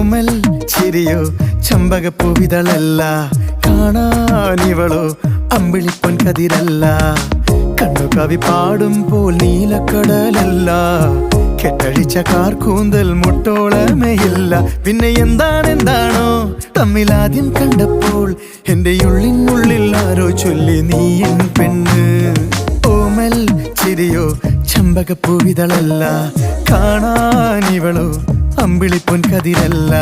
ഓമൽ ചിരിയോ ചമ്പകപ്പൂവിതളല്ല, കാണാനിവളോ അമ്പിളിപ്പൊൻ കതിരല്ല. കണ്ണു കവി പാടുമ്പോൾ നീലക്കടലല്ല, കെട്ടഴിച്ച കാർക്കൂന്തൽ മുട്ടോളമേയില്ല. പിന്നെ എന്താണെന്താണോ തമ്മിലാദ്യം കണ്ടപ്പോൾ എന്റെ ഉള്ളിനുള്ളിൽ ആരോ ചൊല്ലി നീയൻ പെണ്ണ്. ഓമൽ ചിരിയോ ചമ്പകപ്പൂവിതളല്ല, കാണാനിവളോ അമ്പിളിപ്പൊൻ കതിരല്ല.